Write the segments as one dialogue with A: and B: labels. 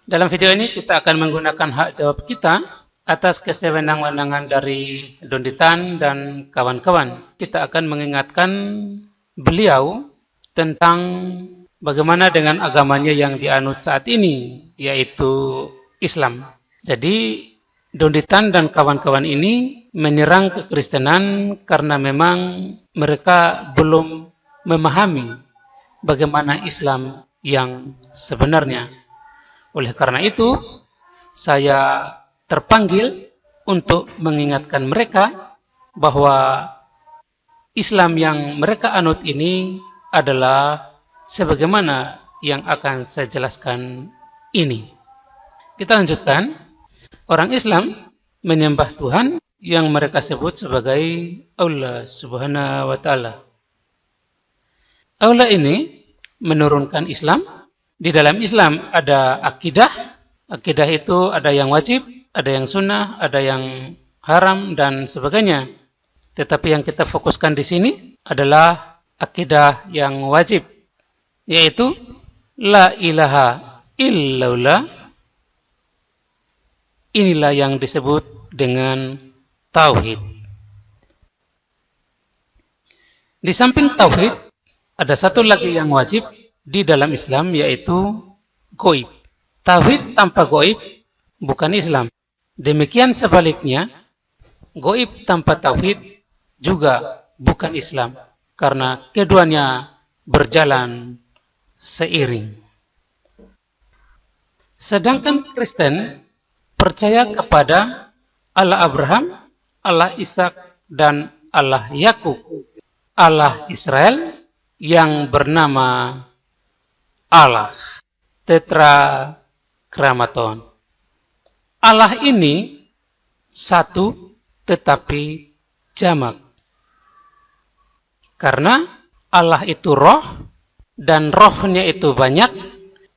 A: Dalam video ini kita akan menggunakan hak jawab kita atas kesewenang-wenangan dari Donditan dan kawan-kawan. Kita akan mengingatkan beliau tentang bagaimana dengan agamanya yang dianut saat ini, yaitu Islam. Jadi Donditan dan kawan-kawan ini menyerang kekristenan karena memang mereka belum memahami bagaimana Islam yang sebenarnya. Oleh karena itu, saya terpanggil untuk mengingatkan mereka bahwa Islam yang mereka anut ini adalah sebagaimana yang akan saya jelaskan ini. Kita lanjutkan. Orang Islam menyembah Tuhan yang mereka sebut sebagai Allah Subhanahu wa Ta'ala. Allah ini menurunkan Islam. Di dalam Islam ada akidah. Akidah itu ada yang wajib, ada yang sunnah, ada yang haram, dan sebagainya. Tetapi yang kita fokuskan di sini adalah akidah yang wajib, yaitu La ilaha illallah. Inilah yang disebut dengan tauhid. Di samping tauhid, ada satu lagi yang wajib di dalam Islam, yaitu gaib. Tauhid tanpa gaib bukan Islam. Demikian sebaliknya, gaib tanpa tauhid juga bukan Islam, karena keduanya berjalan seiring. Sedangkan Kristen percaya kepada Allah Abraham, Allah Ishak, dan Allah Yakub, Allah Israel yang bernama Allah Tetragrammaton. Allah ini satu tetapi jamak. Karena Allah itu roh dan rohnya itu banyak,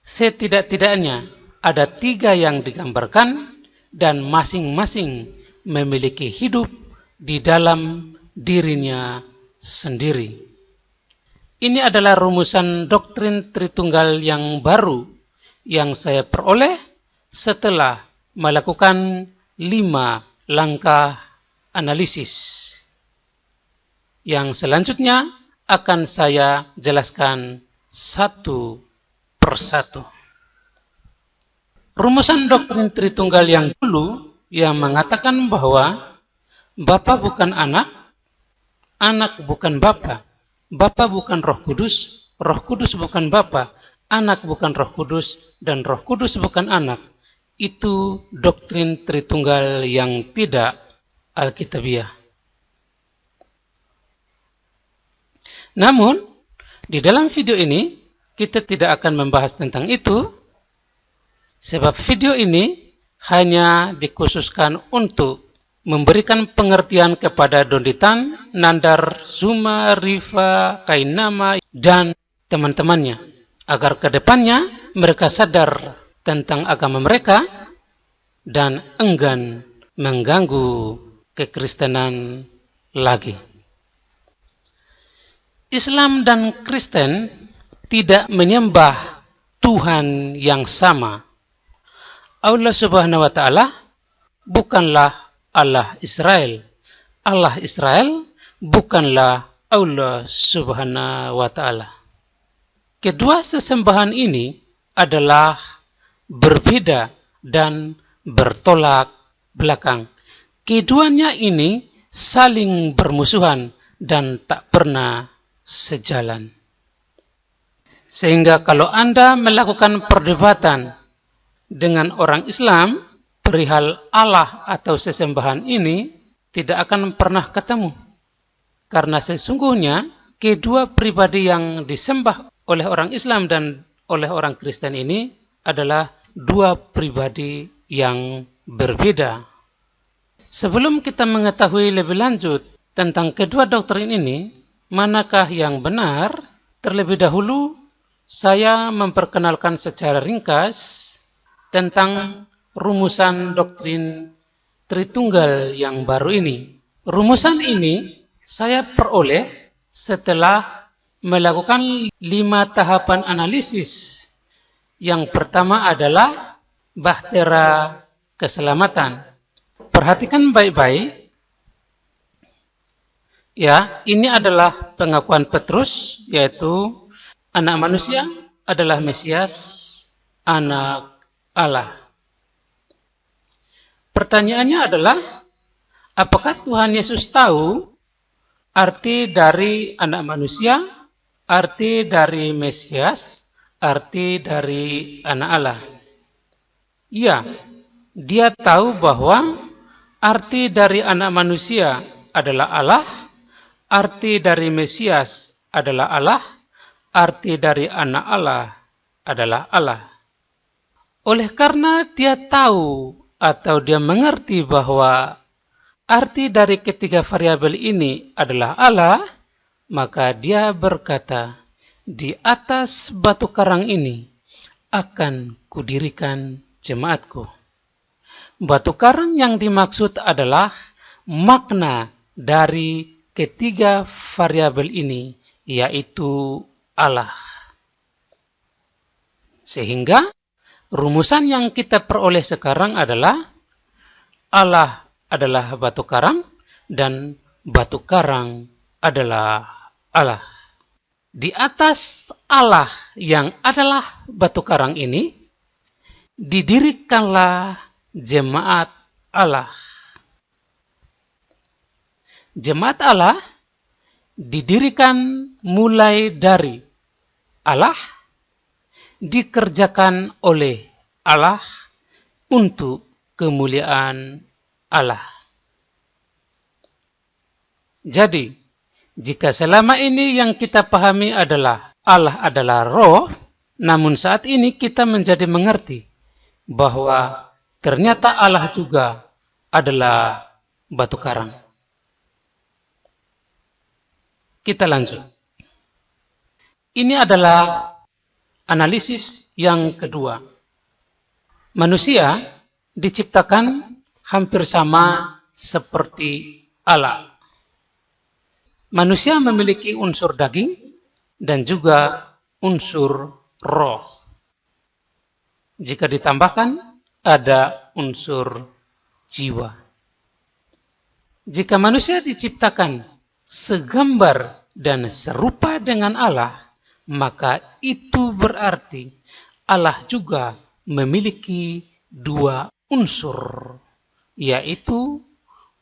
A: setidak-tidaknya ada 3 yang digambarkan dan masing-masing memiliki hidup di dalam dirinya sendiri. Ini adalah rumusan doktrin Tritunggal yang baru yang saya peroleh setelah melakukan 5 langkah analisis. Yang selanjutnya akan saya jelaskan satu persatu. Rumusan doktrin Tritunggal yang dulu yang mengatakan bahwa Bapa bukan anak, anak bukan Bapa. Bapa bukan Roh Kudus bukan Bapa, anak bukan Roh Kudus, dan Roh Kudus bukan anak. Itu doktrin Tritunggal yang tidak Alkitabiah. Namun, di dalam video ini, kita tidak akan membahas tentang itu, sebab video ini hanya dikhususkan untuk memberikan pengertian kepada Donditan, Nandar, Zuma, Rifa, Kainama, dan teman-temannya, agar ke depannya mereka sadar tentang agama mereka dan enggan mengganggu kekristenan lagi. Islam dan Kristen tidak menyembah Tuhan yang sama. Allah Subhanahu wa Ta'ala bukanlah Allah Israel. Allah Israel bukanlah Allah Subhanahu wa Ta'ala. Kedua sesembahan ini adalah berbeda dan bertolak belakang. Keduanya ini saling bermusuhan dan tak pernah sejalan. Sehingga kalau Anda melakukan perdebatan dengan orang Islam perihal Allah atau sesembahan ini, tidak akan pernah ketemu. Karena sesungguhnya kedua pribadi yang disembah oleh orang Islam dan oleh orang Kristen ini adalah 2 pribadi yang berbeda. Sebelum kita mengetahui lebih lanjut tentang kedua doktrin ini, manakah yang benar, terlebih dahulu saya memperkenalkan secara ringkas tentang rumusan doktrin Tritunggal yang baru ini. Rumusan ini saya peroleh setelah melakukan 5 tahapan analisis. Yang pertama adalah bahtera keselamatan. Perhatikan baik-baik. Ya, ini adalah pengakuan Petrus, yaitu anak manusia adalah Mesias, anak Allah. Pertanyaannya adalah, apakah Tuhan Yesus tahu arti dari anak manusia, arti dari Mesias, arti dari anak Allah? Ya, dia tahu bahwa arti dari anak manusia adalah Allah, arti dari Mesias adalah Allah, arti dari anak Allah adalah Allah. Oleh karena dia tahu atau dia mengerti bahwa arti dari ketiga variabel ini adalah Allah, maka dia berkata, di atas batu karang ini akan kudirikan jemaatku. Batu karang yang dimaksud adalah makna dari ketiga variabel ini, yaitu Allah. Sehingga rumusan yang kita peroleh sekarang adalah Allah adalah batu karang dan batu karang adalah Allah. Di atas Allah yang adalah batu karang ini, didirikanlah jemaat Allah. Jemaat Allah didirikan mulai dari Allah, dikerjakan oleh Allah untuk kemuliaan Allah. Jadi, jika selama ini yang kita pahami adalah Allah adalah roh, namun saat ini kita menjadi mengerti bahwa ternyata Allah juga adalah batu karang. Kita lanjut. Ini adalah analisis yang kedua. Manusia diciptakan hampir sama seperti Allah. Manusia memiliki unsur daging dan juga unsur roh. Jika ditambahkan, ada unsur jiwa. Jika manusia diciptakan segambar dan serupa dengan Allah, maka itu berarti Allah juga memiliki dua unsur, yaitu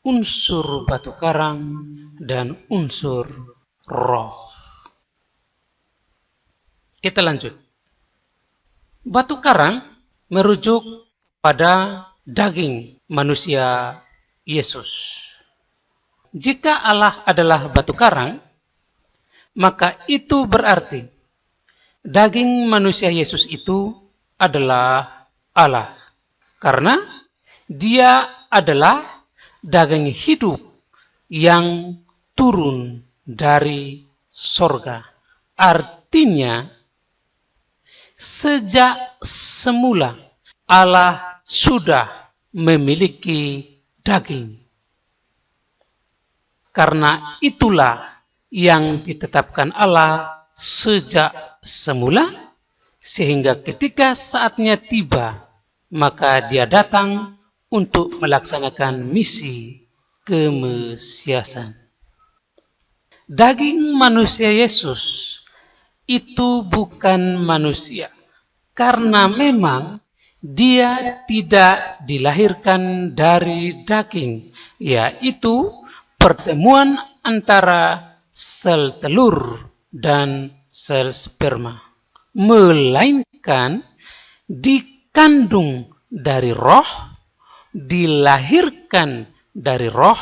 A: unsur batu karang dan unsur roh. Kita lanjut. Batu karang merujuk pada daging manusia Yesus. Jika Allah adalah batu karang, maka itu berarti daging manusia Yesus itu adalah Allah. Karena dia adalah daging hidup yang turun dari sorga. Artinya, sejak semula Allah sudah memiliki daging. Karena itulah yang ditetapkan Allah sejak semula, sehingga ketika saatnya tiba, maka dia datang untuk melaksanakan misi kemesiasan. Daging manusia Yesus itu bukan manusia, karena memang dia tidak dilahirkan dari daging, yaitu pertemuan antara sel telur dan sel sperma, melainkan dikandung dari roh, dilahirkan dari roh,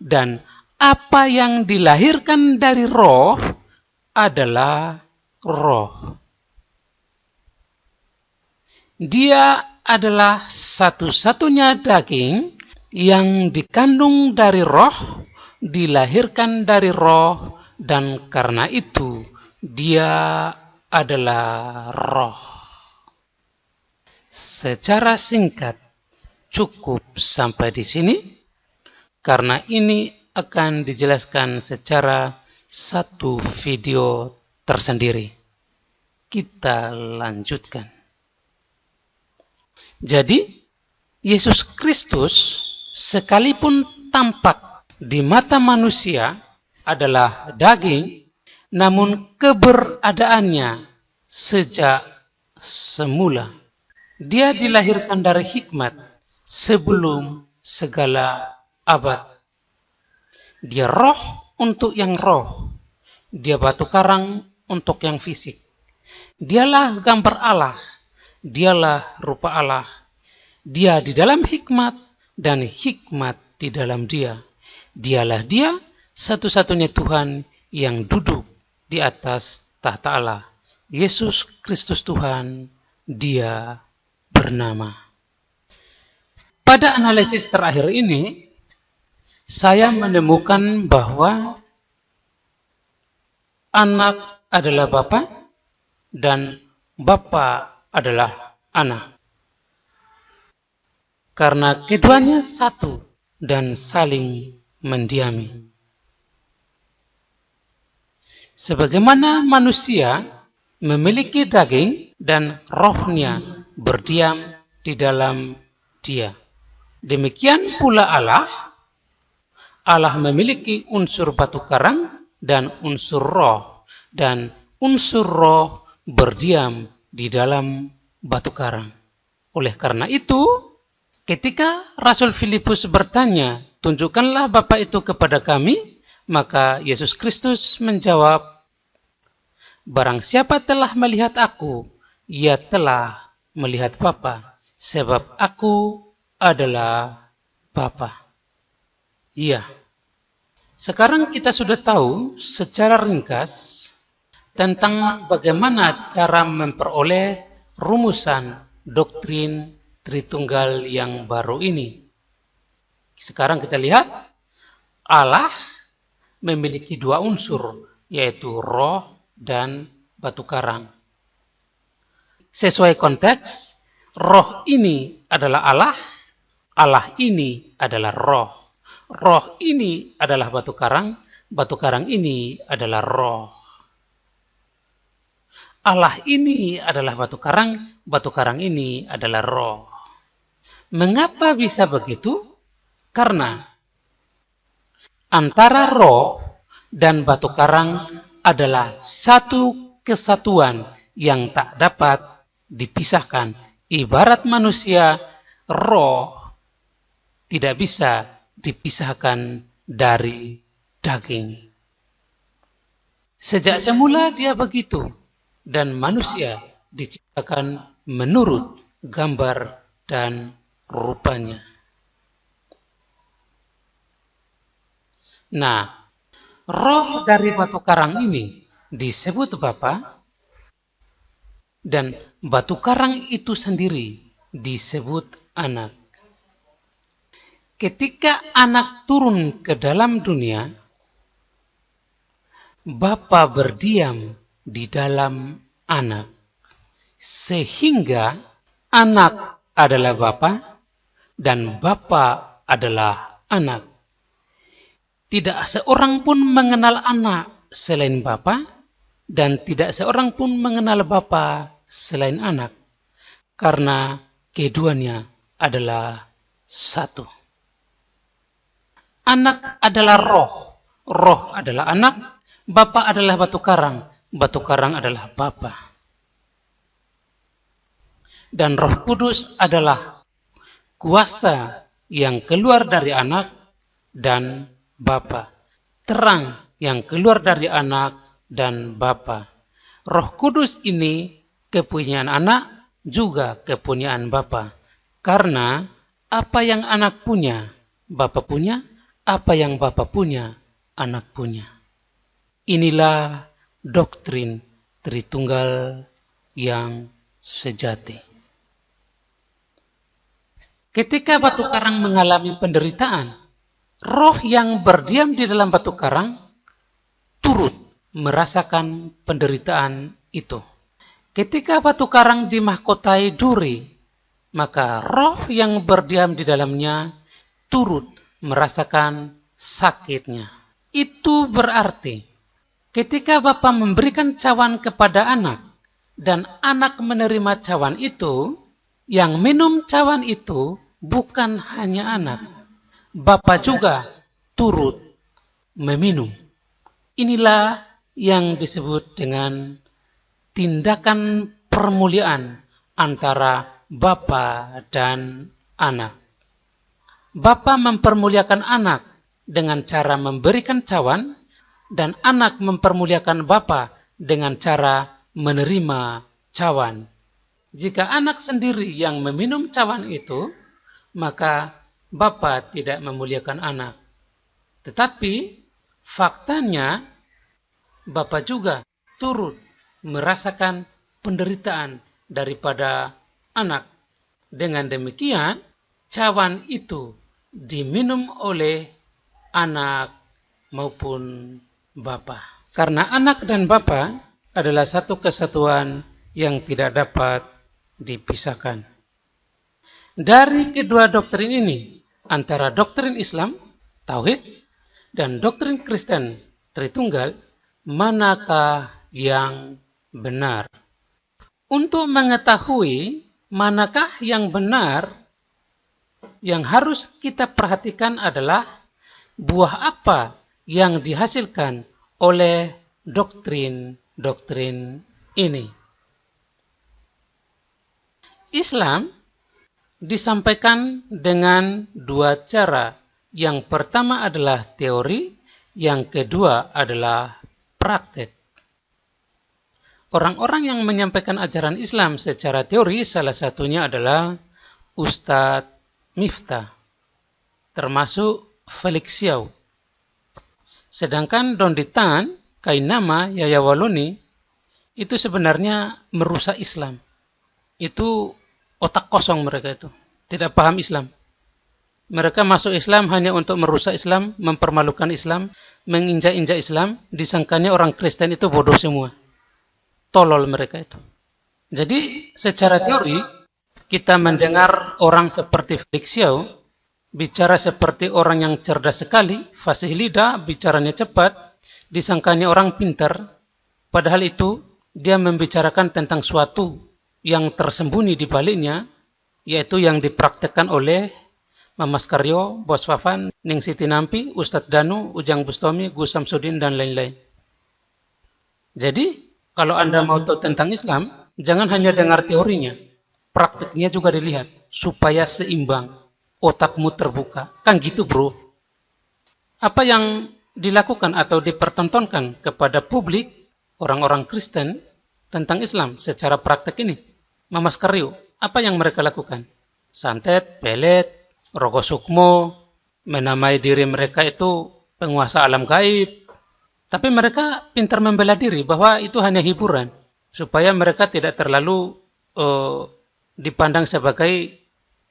A: dan apa yang dilahirkan dari roh adalah roh. Dia adalah satu-satunya daging yang dikandung dari roh, dilahirkan dari roh, dan karena itu dia adalah roh. Secara singkat, cukup sampai di sini, karena ini akan dijelaskan secara satu video tersendiri. Kita lanjutkan. Jadi, Yesus Kristus sekalipun tampak di mata manusia adalah daging, namun keberadaannya sejak semula. Dia dilahirkan dari hikmat sebelum segala abad. Dia roh untuk yang roh. Dia batu karang untuk yang fisik. Dialah gambar Allah. Dialah rupa Allah. Dia di dalam hikmat dan hikmat di dalam dia. Dialah dia satu-satunya Tuhan yang duduk di atas tahta Allah. Yesus Kristus Tuhan, dia bernama. Pada analisis terakhir ini, saya menemukan bahwa anak adalah Bapa dan Bapa adalah anak. Karena keduanya satu dan saling mendiami. Sebagaimana manusia memiliki daging dan rohnya berdiam di dalam dia. Demikian pula Allah. Allah memiliki unsur batu karang dan unsur roh. Dan unsur roh berdiam di dalam batu karang. Oleh karena itu, ketika Rasul Filipus bertanya, tunjukkanlah Bapa itu kepada kami, maka Yesus Kristus menjawab, barang siapa telah melihat aku, ia telah melihat Bapa, sebab aku adalah Bapa. Iya. Sekarang kita sudah tahu secara ringkas tentang bagaimana cara memperoleh rumusan doktrin Tritunggal yang baru ini. Sekarang kita lihat, Allah memiliki dua unsur, yaitu roh dan batu karang. Sesuai konteks, roh ini adalah Allah, Allah ini adalah roh. Roh ini adalah batu karang ini adalah roh. Allah ini adalah batu karang ini adalah roh. Mengapa bisa begitu? Karena antara roh dan batu karang adalah satu kesatuan yang tak dapat dipisahkan. Ibarat manusia, roh tidak bisa dipisahkan dari daging. Sejak semula dia begitu, dan manusia diciptakan menurut gambar dan rupanya. Nah, roh dari batu karang ini disebut Bapa, dan batu karang itu sendiri disebut anak. Ketika anak turun ke dalam dunia, Bapa berdiam di dalam anak, sehingga anak adalah Bapa dan Bapa adalah anak. Tidak seorang pun mengenal anak selain Bapa, dan tidak seorang pun mengenal Bapa selain anak, karena keduanya adalah satu. Anak adalah roh, roh adalah anak, Bapa adalah batu karang adalah Bapa. Dan Roh Kudus adalah kuasa yang keluar dari anak dan Bapa. Terang yang keluar dari anak dan Bapa. Roh Kudus ini kepunyaan anak juga kepunyaan Bapa. Karena apa yang anak punya, Bapa punya. Apa yang Bapa punya, anak punya. Inilah doktrin Tritunggal yang sejati. Ketika batu karang mengalami penderitaan, roh yang berdiam di dalam batu karang turut merasakan penderitaan itu. Ketika batu karang dimahkotai duri, maka roh yang berdiam di dalamnya turut merasakan sakitnya. Itu berarti ketika Bapa memberikan cawan kepada anak dan anak menerima cawan itu, Yang minum cawan itu bukan hanya anak, bapak juga turut meminum. Inilah yang disebut dengan tindakan permuliaan antara bapa dan anak. Bapa mempermuliakan anak dengan cara memberikan cawan, dan anak mempermuliakan bapa dengan cara menerima cawan. Jika anak sendiri yang meminum cawan itu, maka bapa tidak memuliakan anak. Tetapi faktanya bapa juga turut merasakan penderitaan daripada anak. Dengan demikian, cawan itu diminum oleh anak maupun bapa. Karena anak dan bapa adalah satu kesatuan yang tidak dapat dipisahkan. Dari kedua doktrin ini, antara doktrin Islam, Tauhid, dan doktrin Kristen, Tritunggal, manakah yang benar? Untuk mengetahui manakah yang benar, yang harus kita perhatikan adalah buah apa yang dihasilkan oleh doktrin-doktrin ini. Islam disampaikan dengan dua cara. Yang pertama adalah teori, yang kedua adalah praktek. Orang-orang yang menyampaikan ajaran Islam secara teori, salah satunya adalah Ustadz Miftah, termasuk Felix Xiao. Sedangkan Don Ditan, Kainama, Yaya Waloni, itu sebenarnya merusak Islam. Itu otak kosong mereka itu. Tidak paham Islam. Mereka masuk Islam hanya untuk merusak Islam, mempermalukan Islam, menginjak-injak Islam, disangkanya orang Kristen itu bodoh semua. Tolol mereka itu. Jadi secara teori, kita mendengar orang seperti Felix Xiao, bicara seperti orang yang cerdas sekali, fasih lidah, bicaranya cepat, disangkanya orang pintar, padahal itu dia membicarakan tentang suatu yang tersembunyi di baliknya, yaitu yang dipraktekkan oleh Mamas Karyo, Bos Fafan, Ning Siti Nampi, Ustadz Danu, Ujang Bustomi, Gus Samsudin, dan lain-lain. Jadi, kalau Anda mau tahu tentang Islam, jangan hanya dengar teorinya, prakteknya juga dilihat, supaya seimbang. Otakmu terbuka. Kan gitu bro. Apa yang dilakukan atau dipertontonkan kepada publik orang-orang Kristen tentang Islam secara praktek ini? Mamas Karyo, apa yang mereka lakukan? Santet, pelet, rogo sukmo, menamai diri mereka itu penguasa alam gaib. Tapi mereka pintar membela diri bahwa itu hanya hiburan. Supaya mereka tidak terlalu dipandang sebagai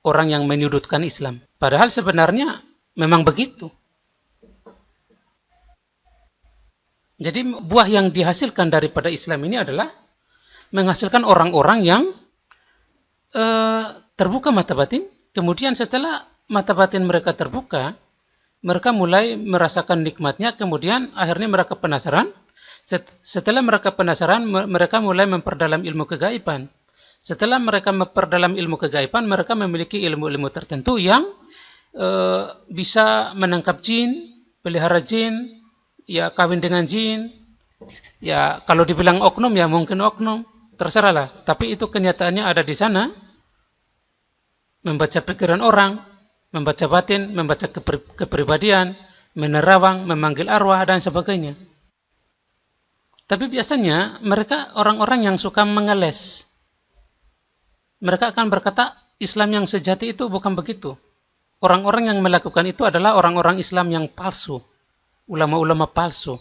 A: orang yang menyudutkan Islam. Padahal sebenarnya memang begitu. Jadi buah yang dihasilkan daripada Islam ini adalah menghasilkan orang-orang yang terbuka mata batin. Kemudian setelah mata batin mereka terbuka, mereka mulai merasakan nikmatnya. Kemudian akhirnya mereka penasaran. Setelah mereka penasaran, mereka mulai memperdalam ilmu kegaiban. Setelah mereka memperdalam ilmu kegaiban, mereka memiliki ilmu-ilmu tertentu yang bisa menangkap jin, pelihara jin, ya kawin dengan jin. Ya kalau dibilang oknum ya mungkin oknum, terserahlah. Tapi itu kenyataannya ada di sana. Membaca pikiran orang, membaca batin, membaca kepribadian, menerawang, memanggil arwah dan sebagainya. Tapi biasanya mereka orang-orang yang suka mengeles. Mereka akan berkata, Islam yang sejati itu bukan begitu. Orang-orang yang melakukan itu adalah orang-orang Islam yang palsu. Ulama-ulama palsu.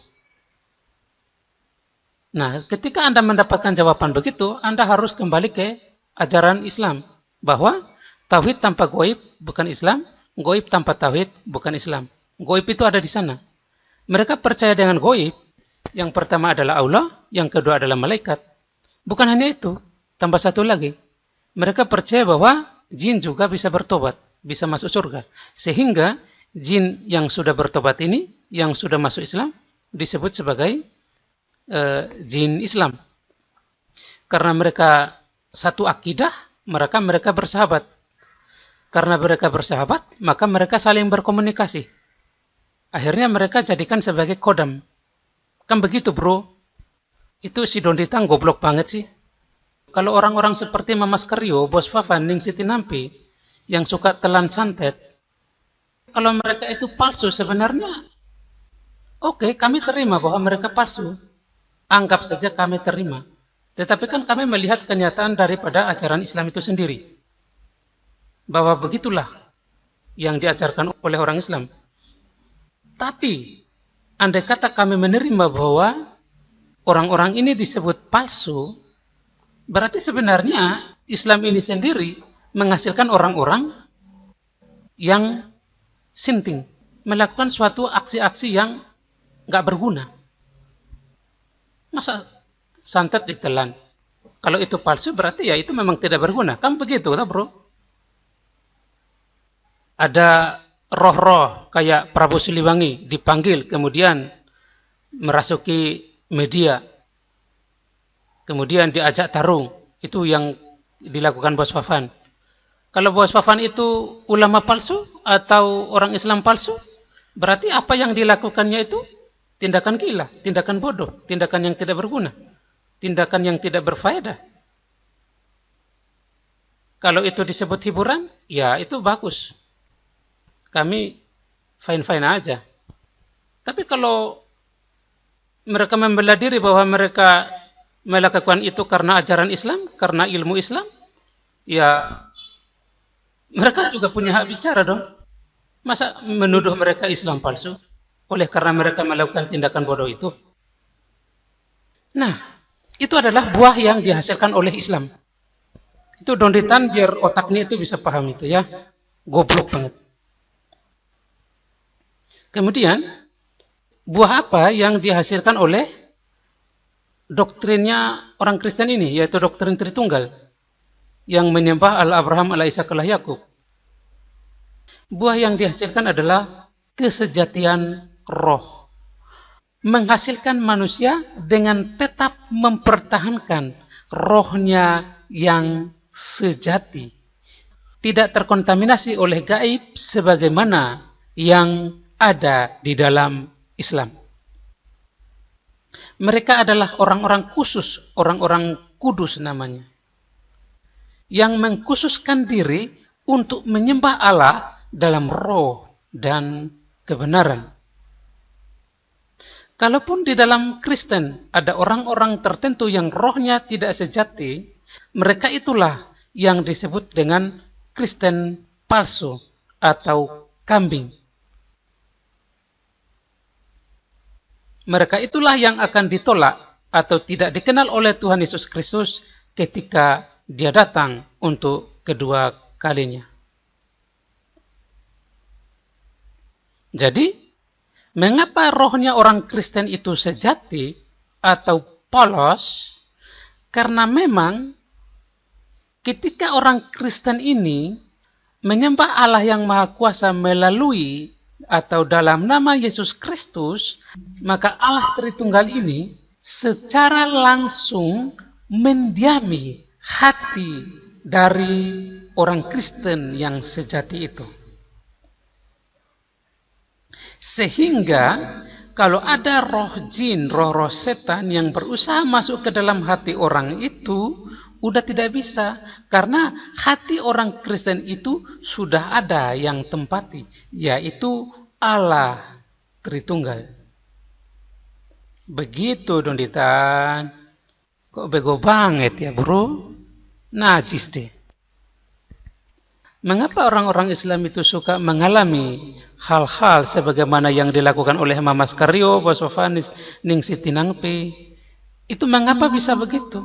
A: Nah, ketika Anda mendapatkan jawaban begitu, Anda harus kembali ke ajaran Islam. Bahwa tauhid tanpa goib bukan Islam, goib tanpa tauhid bukan Islam. Goib itu ada di sana. Mereka percaya dengan goib. Yang pertama adalah Allah, yang kedua adalah malaikat. Bukan hanya itu, tambah satu lagi. Mereka percaya bahwa jin juga bisa bertobat, bisa masuk surga. Sehingga jin yang sudah bertobat ini, yang sudah masuk Islam, disebut sebagai jin Islam. Karena mereka satu akidah, mereka bersahabat. Karena mereka bersahabat, maka mereka saling berkomunikasi. Akhirnya mereka jadikan sebagai kodam. Kan begitu, bro. Itu si Donditang goblok banget sih. Kalau orang-orang seperti Mamas Karyo, Bos Fafan, Ningsih Tinampi, yang suka telan santet, kalau mereka itu palsu sebenarnya, oke, kami terima bahwa mereka palsu. Anggap saja kami terima. Tetapi kan kami melihat kenyataan daripada ajaran Islam itu sendiri. Bahwa begitulah yang diajarkan oleh orang Islam. Tapi, andai kata kami menerima bahwa orang-orang ini disebut palsu, berarti sebenarnya Islam ini sendiri menghasilkan orang-orang yang sinting, melakukan suatu aksi-aksi yang nggak berguna. Masa santet ditelan? Kalau itu palsu berarti ya itu memang tidak berguna. Kan begitu, kan, bro? Ada roh-roh kayak Prabu Siliwangi dipanggil, kemudian merasuki media, kemudian diajak tarung. Itu yang dilakukan Bos Fafan. Kalau Bos Fafan itu ulama palsu atau orang Islam palsu, berarti apa yang dilakukannya itu tindakan gila, tindakan bodoh, tindakan yang tidak berguna, tindakan yang tidak berfaedah. Kalau itu disebut hiburan, ya itu bagus. Kami fine-fine aja. Tapi kalau mereka membela diri bahwa mereka melakukan itu karena ajaran Islam, karena ilmu Islam, ya mereka juga punya hak bicara dong. Masa menuduh mereka Islam palsu oleh karena mereka melakukan tindakan bodoh itu? Nah, itu adalah buah yang dihasilkan oleh Islam. Itu Donditan biar otaknya itu bisa paham itu ya. Goblok banget. Kemudian, buah apa yang dihasilkan oleh doktrinnya orang Kristen ini, yaitu doktrin Tritunggal, yang menyembah Al-Abraham, Al-Ishaq, Al-Yakub. Buah yang dihasilkan adalah kesejatian roh. Menghasilkan manusia dengan tetap mempertahankan rohnya yang sejati. Tidak terkontaminasi oleh gaib sebagaimana yang ada di dalam Islam. Mereka adalah orang-orang khusus, orang-orang kudus namanya, yang mengkhususkan diri untuk menyembah Allah dalam roh dan kebenaran. Kalaupun di dalam Kristen ada orang-orang tertentu yang rohnya tidak sejati, mereka itulah yang disebut dengan Kristen palsu atau kambing. Mereka itulah yang akan ditolak atau tidak dikenal oleh Tuhan Yesus Kristus ketika Dia datang untuk kedua kalinya. Jadi, mengapa rohnya orang Kristen itu sejati atau polos? Karena memang ketika orang Kristen ini menyembah Allah yang Maha Kuasa melalui atau dalam nama Yesus Kristus, maka Allah Tritunggal ini secara langsung mendiami hati dari orang Kristen yang sejati itu. Sehingga kalau ada roh jin, roh-roh setan yang berusaha masuk ke dalam hati orang itu, udah tidak bisa. Karena hati orang Kristen itu sudah ada yang tempati, yaitu Allah Tritunggal. Begitu Donditan. Kok bego banget ya, bro? Najis deh. Mengapa orang-orang Islam itu suka mengalami hal-hal sebagaimana yang dilakukan oleh Mamas Karyo, Bos Fafan, Ningsih Tinampi? Itu mengapa bisa begitu?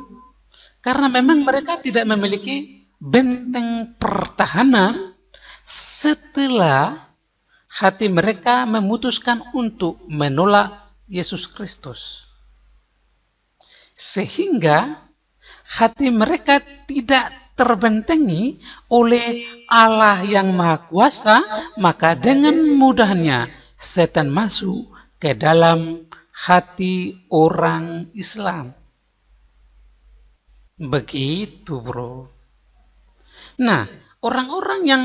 A: Karena memang mereka tidak memiliki benteng pertahanan setelah hati mereka memutuskan untuk menolak Yesus Kristus. Sehingga hati mereka tidak terbentengi oleh Allah yang Maha Kuasa, maka dengan mudahnya setan masuk ke dalam hati orang Islam. Begitu, bro. Nah, orang-orang yang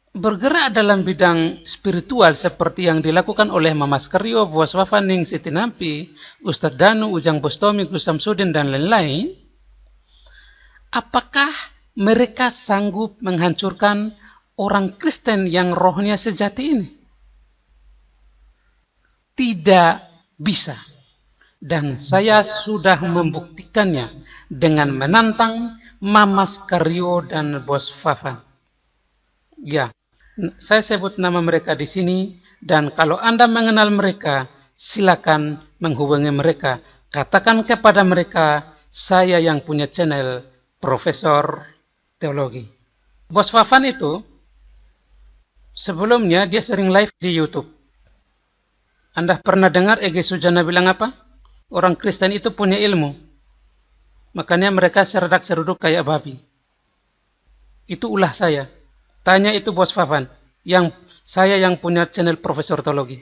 A: bergerak dalam bidang spiritual seperti yang dilakukan oleh Mamas Karyo, Bos Wafaning, Siti Nampi, Ustadz Danu, Ujang Bostomi, Gus Samsudin, dan lain-lain, apakah mereka sanggup menghancurkan orang Kristen yang rohnya sejati ini? Tidak bisa. Dan saya sudah membuktikannya dengan menantang Mamas Karyo dan Bos Fafan. Ya, saya sebut nama mereka di sini, dan kalau Anda mengenal mereka, silakan menghubungi mereka. Katakan kepada mereka, saya yang punya channel Profesor Teologi. Bos Fafan itu, sebelumnya dia sering live di YouTube. Anda pernah dengar Ege Sujana bilang apa? Orang Kristen itu punya ilmu. Makanya mereka seredak-seruduk kayak babi. Itu ulah saya. Tanya itu Bos Fafan. Saya yang punya channel Profesor Teologi.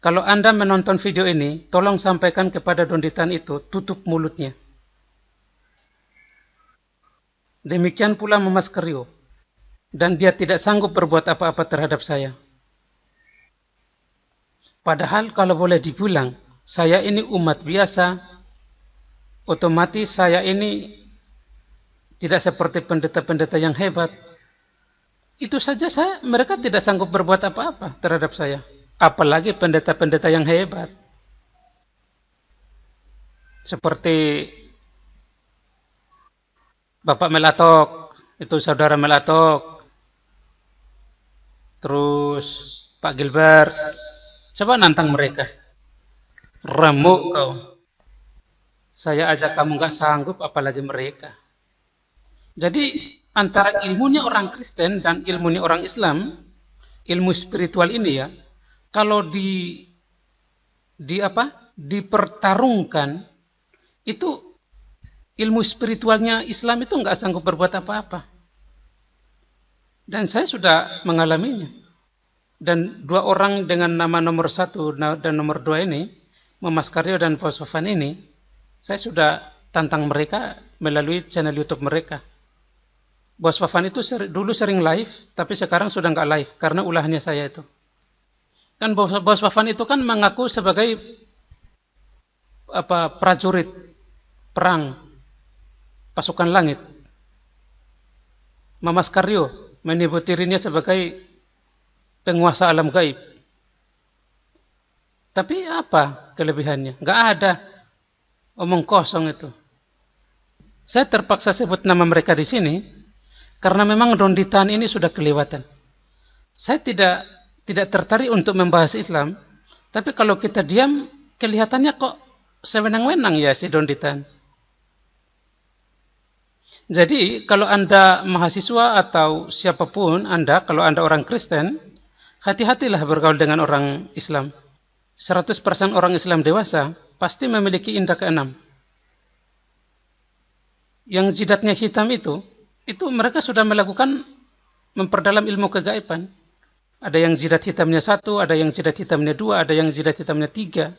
A: Kalau Anda menonton video ini, tolong sampaikan kepada Donditan itu, tutup mulutnya. Demikian pula Mamas Karyo. Dan dia tidak sanggup berbuat apa-apa terhadap saya. Padahal kalau boleh dibilang, saya ini umat biasa, otomatis saya ini tidak seperti pendeta-pendeta yang hebat. Itu saja mereka tidak sanggup berbuat apa-apa terhadap saya. Apalagi pendeta-pendeta yang hebat. Seperti Bapak Melatok, itu Saudara Melatok. Terus Pak Gilbert. Coba nantang mereka. Remuk kau. Saya ajak kamu gak sanggup, apalagi mereka. Jadi antara ilmunya orang Kristen dan ilmunya orang Islam, ilmu spiritual ini ya, kalau dipertarungkan, itu ilmu spiritualnya Islam itu nggak sanggup berbuat apa-apa. Dan saya sudah mengalaminya. Dan dua orang dengan nama nomor 1 dan nomor 2 ini, Mamas Karyo dan Bos Fafan ini, saya sudah tantang mereka melalui channel YouTube mereka. Bos Fafan itu dulu sering live, tapi sekarang sudah nggak live karena ulahnya saya itu. Kan Bos Fafan itu kan mengaku sebagai prajurit perang pasukan langit. Mamas Karyo menyebut dirinya sebagai penguasa alam gaib. Tapi apa kelebihannya? Nggak ada. Omong kosong itu. Saya terpaksa sebut nama mereka di sini karena memang Donditan ini sudah kelewatan. Saya tidak tertarik untuk membahas Islam, tapi kalau kita diam kelihatannya kok sewenang-wenang ya si Donditan. Jadi kalau Anda mahasiswa atau siapapun Anda, kalau Anda orang Kristen, hati-hatilah bergaul dengan orang Islam. 100% orang Islam dewasa pasti memiliki indera keenam. Yang jidatnya hitam itu mereka sudah melakukan memperdalam ilmu kegaiban. Ada yang jidat hitamnya 1, ada yang jidat hitamnya 2, ada yang jidat hitamnya 3.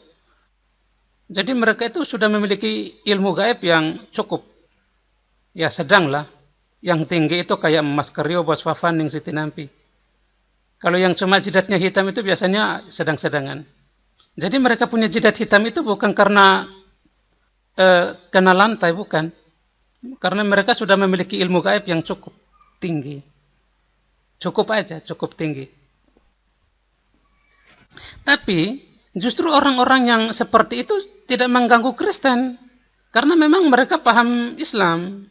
A: Jadi mereka itu sudah memiliki ilmu gaib yang cukup. Ya sedanglah. Yang tinggi itu kayak Mas Karyo, Bos Fafan, Siti Nampi. Kalau yang cuma jidatnya hitam itu biasanya sedang-sedangan. Jadi mereka punya jidat hitam itu bukan karena kena lantai, bukan. Karena mereka sudah memiliki ilmu gaib yang cukup tinggi. Cukup aja, cukup tinggi. Tapi justru orang-orang yang seperti itu tidak mengganggu Kristen. Karena memang mereka paham Islam.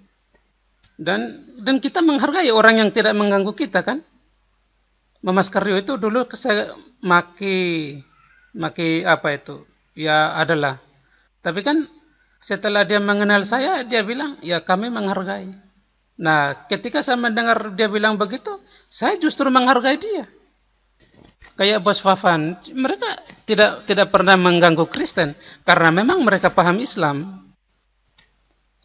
A: Dan kita menghargai orang yang tidak mengganggu kita kan. Mamas Karyo itu dulu saya maki apa itu? Ya adalah. Tapi kan setelah dia mengenal saya, dia bilang, ya kami menghargai. Nah, ketika saya mendengar dia bilang begitu, saya justru menghargai dia. Kayak Bos Fafan, mereka tidak pernah mengganggu Kristen karena memang mereka paham Islam.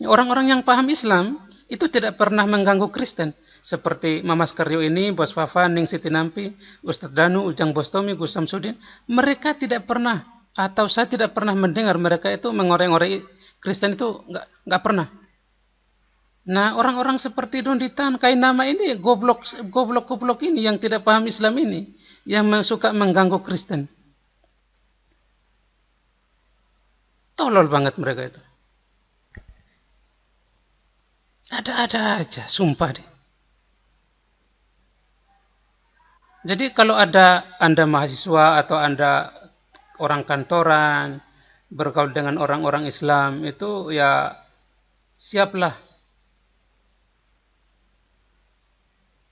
A: Orang-orang yang paham Islam itu tidak pernah mengganggu Kristen. Seperti Mamas Karyo ini, Bos Fafan, Siti Nampi, Ustadz Danu, Ujang Bostomi, Gus Samsudin, mereka tidak pernah, atau saya tidak pernah mendengar mereka itu mengorek-ngorek Kristen itu, nggak pernah. Nah, orang-orang seperti Donditan, Kainama ini, goblok ini yang tidak paham Islam ini, yang suka mengganggu Kristen. Tolol banget mereka itu. Ada-ada aja, sumpah deh. Jadi kalau ada Anda mahasiswa atau Anda orang kantoran, bergaul dengan orang-orang Islam, itu ya siaplah.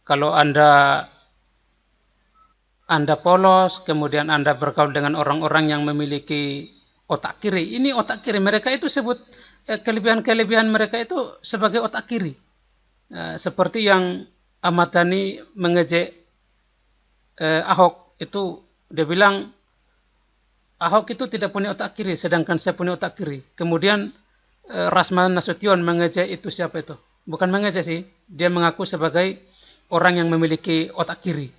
A: Kalau Anda polos, kemudian Anda bergaul dengan orang-orang yang memiliki otak kiri. Ini otak kiri. Mereka itu sebut kelebihan-kelebihan mereka itu sebagai otak kiri. Seperti yang Ahmad Dhani mengejek Ahok itu, dia bilang Ahok itu tidak punya otak kiri, sedangkan saya punya otak kiri. Kemudian Rasman Nasution mengejek itu siapa itu? Bukan mengejek sih, dia mengaku sebagai orang yang memiliki otak kiri.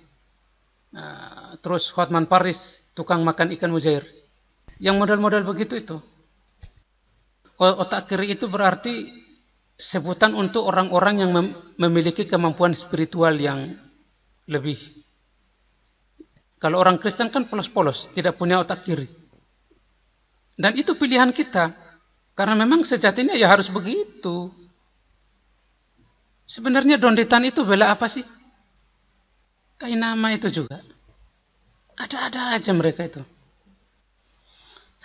A: Terus Hotman Paris, tukang makan ikan mujair. Yang model-model begitu itu. Otak kiri itu berarti sebutan untuk orang-orang yang memiliki kemampuan spiritual yang lebih. Kalau orang Kristen kan polos-polos, tidak punya otak kiri. Dan itu pilihan kita. Karena memang sejatinya ya harus begitu. Sebenarnya Donditan itu bela apa sih? Kainama itu juga. Ada-ada aja mereka itu.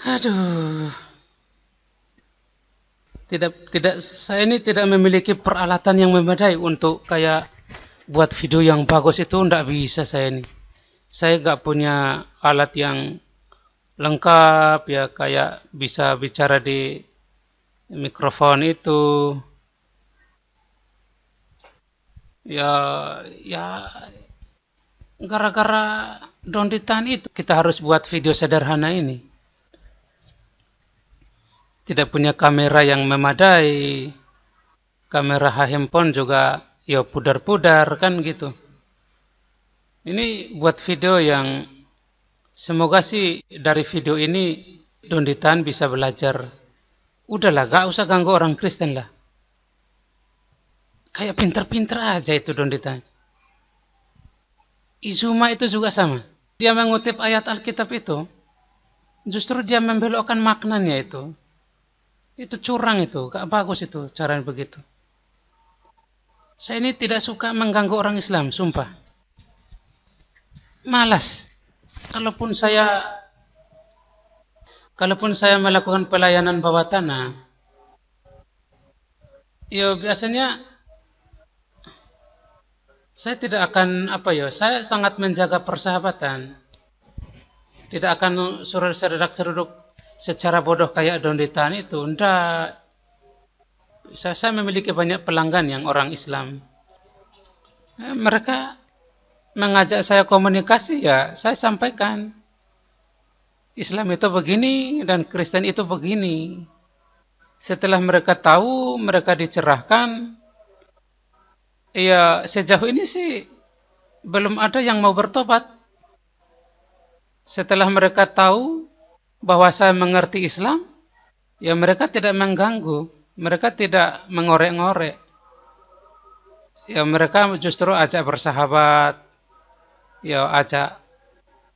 A: Aduh. Saya ini tidak memiliki peralatan yang memadai untuk kayak buat video yang bagus itu, enggak bisa saya ini. Saya enggak punya alat yang lengkap ya, kayak bisa bicara di mikrofon itu. Ya gara-gara Donditan itu kita harus buat video sederhana ini. Tidak punya kamera yang memadai, kamera handphone juga ya pudar-pudar kan gitu. Ini buat video yang semoga sih dari video ini Donditan bisa belajar. Udahlah, gak usah ganggu orang Kristen lah. Kayak pinter-pinter aja itu Donditan. Izuma itu juga sama. Dia mengutip ayat Alkitab itu, justru dia membelokkan maknanya itu. Itu curang itu, gak bagus itu cara begitu. Saya ini tidak suka mengganggu orang Islam, sumpah. Malas. Kalaupun saya melakukan pelayanan bawah tanah, ya biasanya saya tidak akan saya sangat menjaga persahabatan. Tidak akan seruduk secara bodoh kayak Donditan itu. Enggak. Saya memiliki banyak pelanggan yang orang Islam. Mereka mengajak saya komunikasi, ya saya sampaikan. Islam itu begini dan Kristen itu begini. Setelah mereka tahu, mereka dicerahkan. Ya sejauh ini sih belum ada yang mau bertobat. Setelah mereka tahu bahwa saya mengerti Islam, ya mereka tidak mengganggu, mereka tidak mengorek-ngorek. Ya mereka justru ajak bersahabat, ya ajak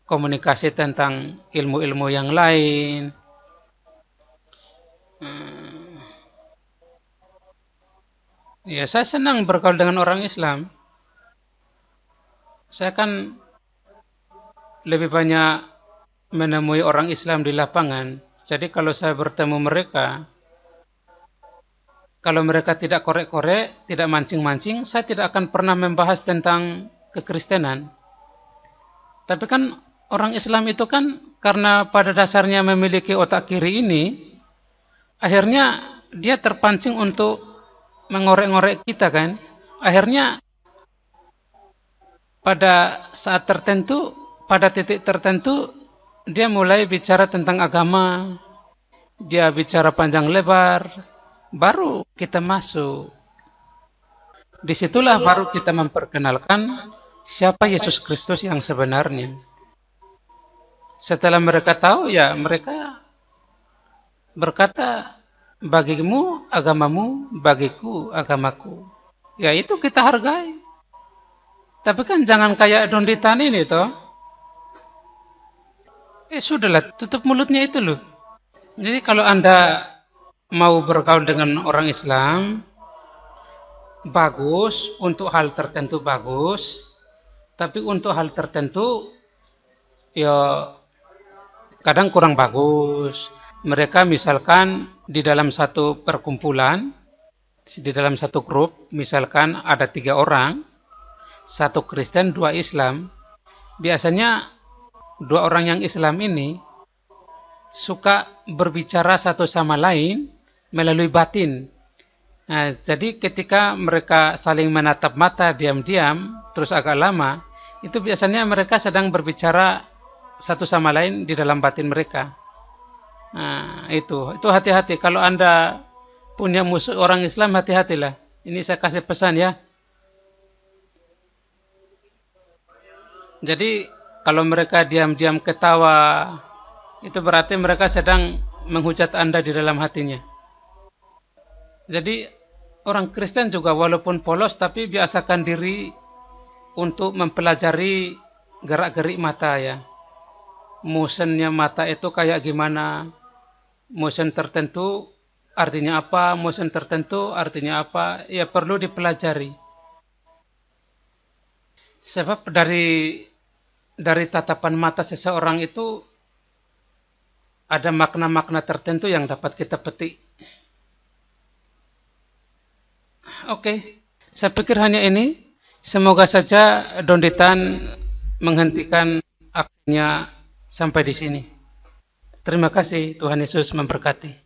A: komunikasi tentang ilmu-ilmu yang lain. Ya saya senang bergaul dengan orang Islam. Saya kan lebih banyak menemui orang Islam di lapangan. Jadi kalau saya bertemu mereka, kalau mereka tidak korek-korek, tidak mancing-mancing, saya tidak akan pernah membahas tentang kekristenan. Tapi kan orang Islam itu kan karena pada dasarnya memiliki otak kiri ini, akhirnya dia terpancing untuk mengorek-ngorek kita kan. Akhirnya pada saat tertentu, pada titik tertentu, dia mulai bicara tentang agama, dia bicara panjang lebar, baru kita masuk. Disitulah baru kita memperkenalkan siapa Yesus Kristus yang sebenarnya. Setelah mereka tahu, ya mereka berkata, bagimu agamamu, bagiku agamaku. Ya itu kita hargai. Tapi kan jangan kayak Donditan ini toh. Sudahlah, tutup mulutnya itu loh. Jadi kalau Anda mau bergaul dengan orang Islam, bagus, untuk hal tertentu bagus, tapi untuk hal tertentu ya kadang kurang bagus. Mereka misalkan di dalam satu perkumpulan, di dalam satu grup, misalkan ada 3 orang, 1 Kristen, 2 Islam. Biasanya 2 orang yang Islam ini suka berbicara satu sama lain melalui batin. Nah, jadi ketika mereka saling menatap mata diam-diam, terus agak lama, itu biasanya mereka sedang berbicara satu sama lain di dalam batin mereka. Nah, itu hati-hati. Kalau Anda punya musuh orang Islam, hati-hatilah. Ini saya kasih pesan ya. Jadi kalau mereka diam-diam ketawa, itu berarti mereka sedang menghujat Anda di dalam hatinya. Jadi orang Kristen juga walaupun polos, tapi biasakan diri untuk mempelajari gerak-gerik mata ya. Motionnya mata itu kayak gimana, motion tertentu artinya apa, motion tertentu artinya apa, ya perlu dipelajari. Sebab dari tatapan mata seseorang itu ada makna-makna tertentu yang dapat kita petik. Oke, saya pikir hanya ini. Semoga saja Donditan menghentikan aksinya sampai di sini. Terima kasih, Tuhan Yesus memberkati.